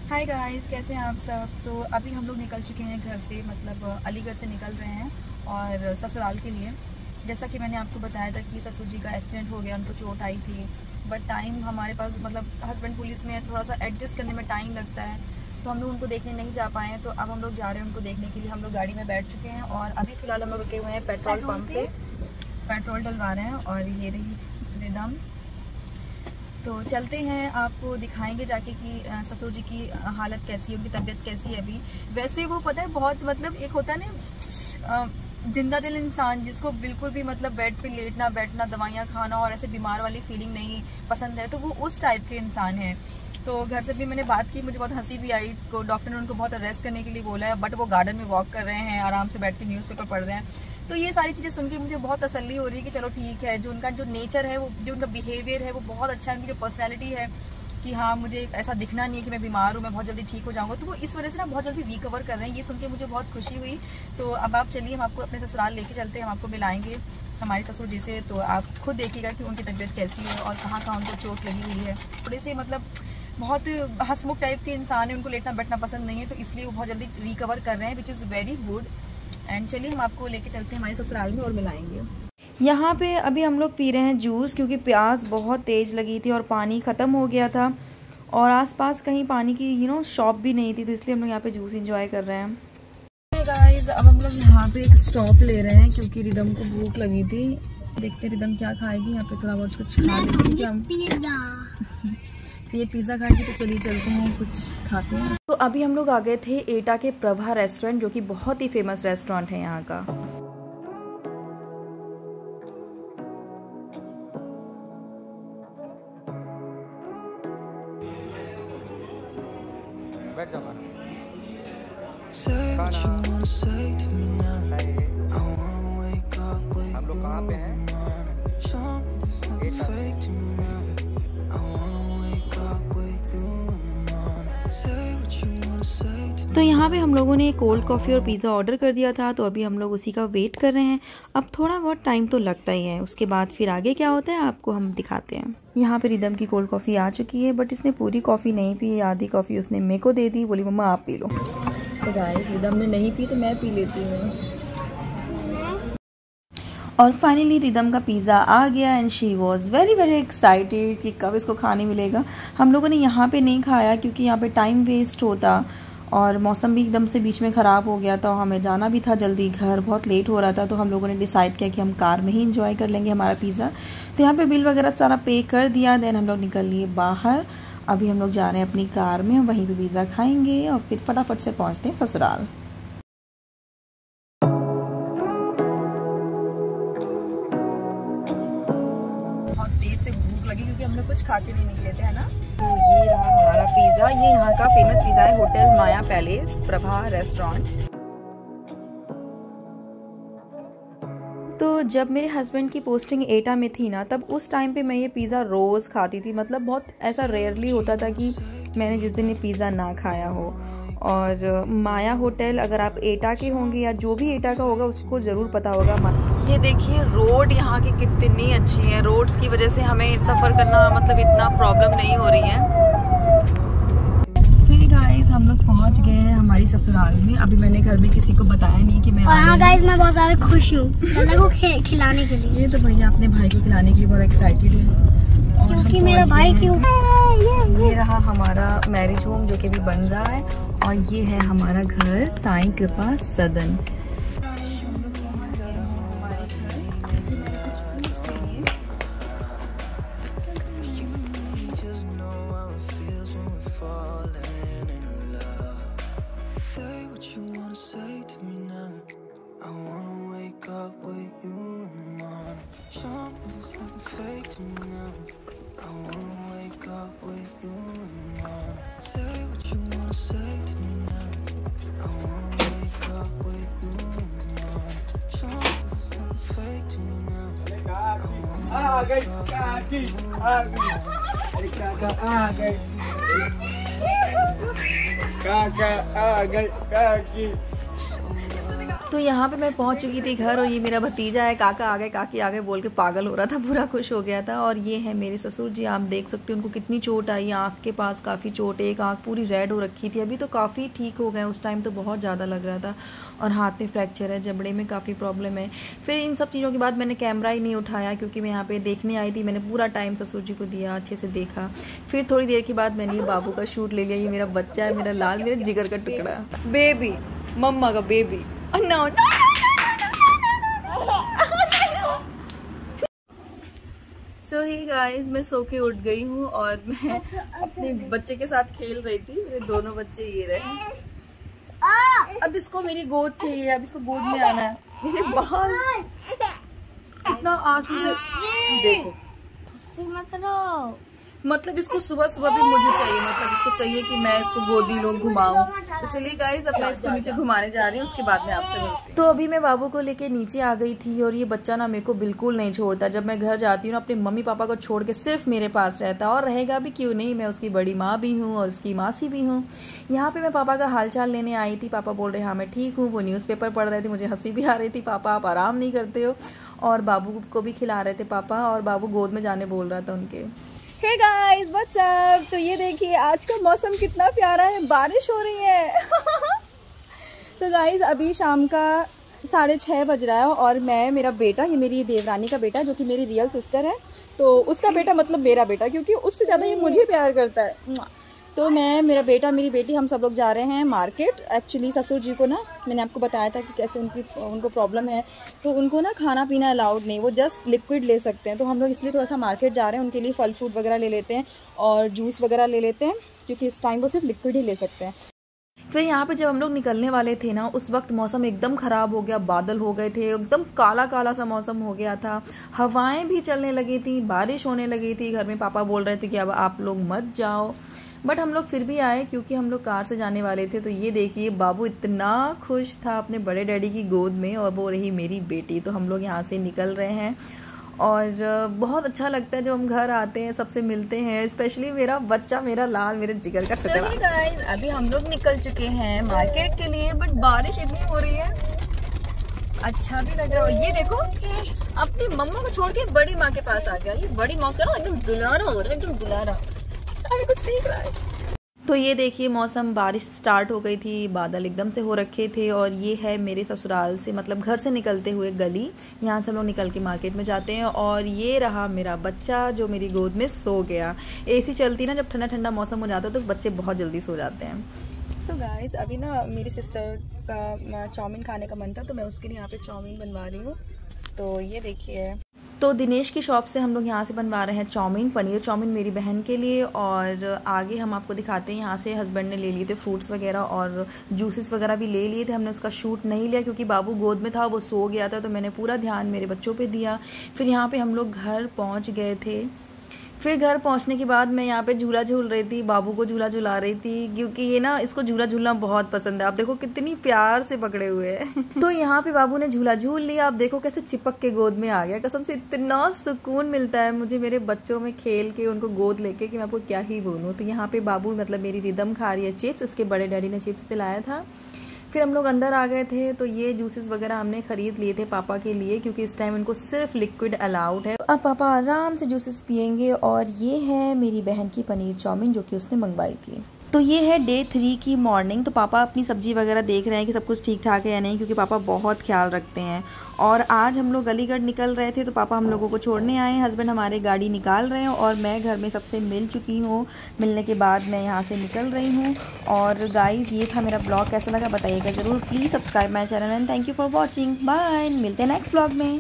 Hi guys, कैसे हैं आप सब। तो अभी हम लोग निकल चुके हैं घर से, मतलब अलीगढ़ से निकल रहे हैं और ससुराल के लिए। जैसा कि मैंने आपको बताया था कि ससुर जी का एक्सीडेंट हो गया, उनको चोट आई थी। बट टाइम हमारे पास, मतलब हस्बैंड पुलिस में, थोड़ा सा एडजस्ट करने में टाइम लगता है, तो हम लोग उनको देखने नहीं जा पाए हैं। तो अब हम लोग जा रहे हैं उनको देखने के लिए। हम लोग गाड़ी में बैठ चुके हैं और अभी फ़िलहाल हम लोग रुके हुए हैं पेट्रोल पम्प पे, पेट्रोल डलवा रहे हैं। और ये रही रिदम। तो चलते हैं, आपको दिखाएंगे जाके कि ससुर जी की हालत कैसी है, उनकी तबीयत कैसी है अभी। वैसे वो पता है बहुत, मतलब एक होता है ना जिंदा दिल इंसान, जिसको बिल्कुल भी मतलब बेड पे लेटना बैठना, दवाइयाँ खाना और ऐसे बीमार वाली फीलिंग नहीं पसंद है, तो वो उस टाइप के इंसान है। तो घर से भी मैंने बात की, मुझे बहुत हंसी भी आई। तो डॉक्टर ने उनको बहुत रेस्ट करने के लिए बोला है, बट वो गार्डन में वॉक कर रहे हैं, आराम से बैठ के न्यूज़पेपर पढ़ रहे हैं। तो ये सारी चीज़ें सुन के मुझे बहुत तसल्ली हो रही है कि चलो ठीक है, जो उनका जो नेचर है, वो जो उनका बिहेवियर है वो बहुत अच्छा है, उनकी जो पर्सनैलिटी है कि हाँ मुझे ऐसा दिखना नहीं है कि मैं बीमार हूँ, मैं बहुत जल्दी ठीक हो जाऊँगा। तो वो इस वजह से ना बहुत जल्दी रिकवर कर रहे हैं। ये सुन के मुझे बहुत खुशी हुई। तो अब आप चलिए, हम आपको अपने ससुराल लेके चलते हैं, हम आपको मिलाएंगे हमारे ससुर जी से। तो आप खुद देखिएगा कि उनकी तबीयत कैसी है और कहाँ कहाँ उनको चोट लगी हुई है। थोड़े से मतलब बहुत हंसमुख टाइप के इंसान है, उनको लेटना बैठना पसंद नहीं है, तो इसलिए वो बहुत जल्दी रिकवर कर रहे हैं, which is very good. And चलिए हम आपको लेके चलते हैं हमारे ससुराल में और मिलाएंगे। यहाँ पे अभी हम लोग पी रहे हैं जूस, क्योंकि प्यास बहुत तेज़ लगी थी और पानी ख़त्म हो गया था और आसपास कहीं पानी की शॉप भी नहीं थी, तो इसलिए हम लोग यहाँ पे जूस एंजॉय कर रहे हैं। गाइस, अब हम लोग यहाँ पे एक स्टॉप ले रहे हैं क्योंकि रिदम को भूख लगी थी। देखते रिदम क्या खाएगी। यहाँ पे थोड़ा बहुत कुछ खा लेते हैं। ये पिज़्ज़ा खाएंगे, तो चलिए चलते हैं कुछ खाते हैं। तो अभी हम लोग आ गए थे एटा के प्रभा रेस्टोरेंट, जो कि बहुत ही फेमस रेस्टोरेंट है यहाँ का। बैठ जाओ। हम लोग कहाँ पे हैं? तो यहाँ पे हम लोगों ने कोल्ड कॉफ़ी और पिज़्ज़ा ऑर्डर कर दिया था, तो अभी हम लोग उसी का वेट कर रहे हैं। अब थोड़ा बहुत टाइम तो लगता ही है, उसके बाद फिर आगे क्या होता है आपको हम दिखाते हैं। यहाँ पे रिदम की कोल्ड कॉफ़ी आ चुकी है, बट इसने पूरी कॉफ़ी नहीं पी, आधी कॉफ़ी उसने मेरे को दे दी, बोली मम्मा आप पी लो। तो गाइस, रिदम ने नहीं पी तो मैं पी लेती हूँ। और फाइनली रिदम का पिज़्ज़ा आ गया and she was very very excited कि कब इसको खाने मिलेगा। हम लोगों ने यहाँ पे नहीं खाया क्योंकि यहाँ पे टाइम वेस्ट होता और मौसम भी एकदम से बीच में ख़राब हो गया था, हमें जाना भी था जल्दी घर, बहुत लेट हो रहा था। तो हम लोगों ने डिसाइड किया कि हम कार में ही इंजॉय कर लेंगे हमारा पिज़्ज़ा। तो यहाँ पे बिल वगैरह सारा पे कर दिया, देन हम लोग निकल लिए बाहर। अभी हम लोग जा रहे हैं अपनी कार में, वहीं पे पिज़्ज़ा खाएंगे और फिर फटाफट से पहुँचते हैं ससुराल। क्योंकि हम लोग कुछ खा के नहीं निकले थे, है ना। तो ये रहा हमारा पिज़्ज़ा। ये यहाँ का फेमस पिज़्ज़ा है, होटल माया पैलेस प्रभा रेस्टोरेंट। तो जब मेरे हस्बैंड की पोस्टिंग एटा में थी ना, तब उस टाइम पे मैं ये पिज़्ज़ा रोज़ खाती थी। मतलब बहुत ऐसा रेयरली होता था कि मैंने जिस दिन ये पिज़्ज़ा ना खाया हो। और माया होटल, अगर आप एटा के होंगे या जो भी एटा का होगा उसको ज़रूर पता होगा। ये देखिए रोड यहाँ की कितनी अच्छी है। रोड्स की वजह से हमें सफ़र करना मतलब इतना प्रॉब्लम नहीं हो रही है। सही गाइस, हम लोग पहुँच गए हैं हमारी ससुराल में। अभी मैंने घर में किसी को बताया नहीं कि मैं। हाँ गाइस, मैं बहुत ज़्यादा खुश हूँ लल्ला को खिलाने के लिए। ये तो भैया अपने भाई को खिलाने के लिए बहुत एक्साइटेड है, क्योंकि मेरा भाई क्यों। ये रहा हमारा मैरिज होम जो कि अभी बन रहा है, और ये है हमारा घर साईं कृपा सदन। आ गई काकी, आ गई काका, आ गई काका, आ गई काकी। तो यहाँ पे मैं पहुँच चुकी थी घर और ये मेरा भतीजा है, काका आ गए काकी आ गए बोल के पागल हो रहा था, पूरा खुश हो गया था। और ये है मेरे ससुर जी, आप देख सकते हो उनको कितनी चोट आई, आँख के पास काफ़ी चोट है, एक आँख पूरी रेड हो रखी थी, अभी तो काफ़ी ठीक हो गए, उस टाइम तो बहुत ज़्यादा लग रहा था। और हाथ में फ्रैक्चर है, जबड़े में काफ़ी प्रॉब्लम है। फिर इन सब चीज़ों के बाद मैंने कैमरा ही नहीं उठाया क्योंकि मैं यहाँ पे देखने आई थी, मैंने पूरा टाइम ससुर जी को दिया, अच्छे से देखा। फिर थोड़ी देर के बाद मैंने ये बाबू का शूट ले लिया। ये मेरा बच्चा है, मेरा लाल, मेरे जिगर का टुकड़ा, बेबी, मम्मा का बेबी। नो सो ही गाइज, मैं सो के उठ गई हूँ और मैं अपने बच्चे के साथ खेल रही थी। मेरे दोनों बच्चे ये रहे। अब इसको मेरी गोद चाहिए, अब इसको गोद में आना है। मेरे बाल इतना आंसू से देखो, मतलब इसको सुबह सुबह भी मुझे चाहिए, मतलब इसको चाहिए कि मैं इसको गोदी लूं, घुमाऊं। तो चलिए गाइज, अब मैं इसको नीचे घुमाने जा रही हूँ, उसके बाद में आपसे मिलती हूँ। तो अभी मैं बाबू को लेके नीचे आ गई थी और ये बच्चा ना मेरे को बिल्कुल नहीं छोड़ता। जब मैं घर जाती हूँ ना, अपने मम्मी पापा को छोड़ के सिर्फ मेरे पास रहता, और रहेगा भी क्यों नहीं, मैं उसकी बड़ी माँ भी हूँ और उसकी मासी भी हूँ। यहाँ पे मैं पापा का हालचाल लेने आई थी, पापा बोल रहे हाँ मैं ठीक हूँ। वो न्यूज़पेपर पढ़ रहे थे, मुझे हंसी भी आ रही थी, पापा आप आराम नहीं करते हो। और बाबू को भी खिला रहे थे पापा, और बाबू गोद में जाने बोल रहा था उनके। Hey guys, what's up. तो ये देखिए आज का मौसम कितना प्यारा है, बारिश हो रही है। तो गाइस अभी शाम का 6:30 बज रहा है और मैं, मेरा बेटा, ये मेरी देवरानी का बेटा जो कि मेरी रियल सिस्टर है, तो उसका बेटा मतलब मेरा बेटा, क्योंकि उससे ज़्यादा ये मुझे प्यार करता है। तो मैं, मेरा बेटा, मेरी बेटी, हम सब लोग जा रहे हैं मार्केट। एक्चुअली ससुर जी को ना, मैंने आपको बताया था कि कैसे उनको प्रॉब्लम है, तो उनको ना खाना पीना अलाउड नहीं, वो जस्ट लिक्विड ले सकते हैं। तो हम लोग इसलिए थोड़ा सा मार्केट जा रहे हैं, उनके लिए फल फ्रूट वगैरह ले लेते हैं और जूस वगैरह ले लेते हैं, क्योंकि इस टाइम वो सिर्फ लिक्विड ही ले सकते हैं। फिर यहाँ पे जब हम लोग निकलने वाले थे ना, उस वक्त मौसम एकदम ख़राब हो गया, बादल हो गए थे, एकदम काला काला सा मौसम हो गया था, हवाएं भी चलने लगी थी, बारिश होने लगी थी। घर में पापा बोल रहे थे कि अब आप लोग मत जाओ, बट हम लोग फिर भी आए क्योंकि हम लोग कार से जाने वाले थे। तो ये देखिए बाबू इतना खुश था अपने बड़े डैडी की गोद में, और वो रही मेरी बेटी। तो हम लोग यहाँ से निकल रहे हैं और बहुत अच्छा लगता है जब हम घर आते हैं, सबसे मिलते हैं, स्पेशली मेरा बच्चा, मेरा लाल, मेरे जिगर का टुकड़ा। So guys, अभी हम लोग निकल चुके हैं मार्केट के लिए, बट बारिश इतनी हो रही है, अच्छा भी लग रहा है। ये देखो अपनी मम्मा को छोड़ के बड़ी माँ के पास आ गया। ये बड़ी माँ का एकदम दुलारा हो रहा है, एकदम दुलारा, अभी कुछ देख रहा है। तो ये देखिए मौसम, बारिश स्टार्ट हो गई थी, बादल एकदम से हो रखे थे। और ये है मेरे ससुराल से, मतलब घर से निकलते हुए गली, यहाँ से हम लोग निकल के मार्केट में जाते हैं। और ये रहा मेरा बच्चा जो मेरी गोद में सो गया। एसी चलती ना, जब ठंडा ठंडा मौसम हो जाता है तो बच्चे बहुत जल्दी सो जाते हैं। सो गाइस, अभी ना मेरी सिस्टर का चाउमीन खाने का मन था, तो मैं उसके लिए यहाँ पे चाउमीन बनवा रही हूँ। तो ये देखिए, तो दिनेश की शॉप से हम लोग यहाँ से बनवा रहे हैं चाउमीन, पनीर चाउमीन मेरी बहन के लिए। और आगे हम आपको दिखाते हैं, यहाँ से हस्बैंड ने ले लिए थे फ्रूट्स वगैरह और जूसेस वगैरह भी ले लिए थे। हमने उसका शूट नहीं लिया क्योंकि बाबू गोद में था, वो सो गया था, तो मैंने पूरा ध्यान मेरे बच्चों पे दिया। फिर यहाँ पे हम लोग घर पहुँच गए थे। फिर घर पहुंचने के बाद मैं यहाँ पे झूला झूल रही थी, बाबू को झूला झुला रही थी, क्योंकि ये ना, इसको झूला झूलना बहुत पसंद है। आप देखो कितनी प्यार से पकड़े हुए हैं। तो यहाँ पे बाबू ने झूला झूल लिया, आप देखो कैसे चिपक के गोद में आ गया। कसम से इतना सुकून मिलता है मुझे मेरे बच्चों में खेल के, उनको गोद लेके, कि मैं आपको क्या ही बोलूँ। तो यहाँ पे बाबू, मतलब मेरी रिदम खा रही है चिप्स, इसके बड़े डैडी ने चिप्स दिलाया था। फिर हम लोग अंदर आ गए थे। तो ये जूसेस वगैरह हमने ख़रीद लिए थे पापा के लिए, क्योंकि इस टाइम इनको सिर्फ लिक्विड अलाउड है। अब पापा आराम से जूसेस पियेंगे। और ये है मेरी बहन की पनीर चाउमीन जो कि उसने मंगवाई थी। तो ये है डे 3 की मॉर्निंग। तो पापा अपनी सब्जी वगैरह देख रहे हैं कि सब कुछ ठीक ठाक है या नहीं, क्योंकि पापा बहुत ख्याल रखते हैं। और आज हम लोग अलीगढ़ निकल रहे थे, तो पापा हम लोगों को छोड़ने आए, हस्बैंड हमारे गाड़ी निकाल रहे हैं और मैं घर में सबसे मिल चुकी हूँ। मिलने के बाद मैं यहाँ से निकल रही हूँ। और गाइज़, ये था मेरा ब्लॉग, कैसा लगा बताइएगा ज़रूर। Please subscribe my channel and thank you for watching. Bye, मिलते हैं नेक्स्ट ब्लॉग में।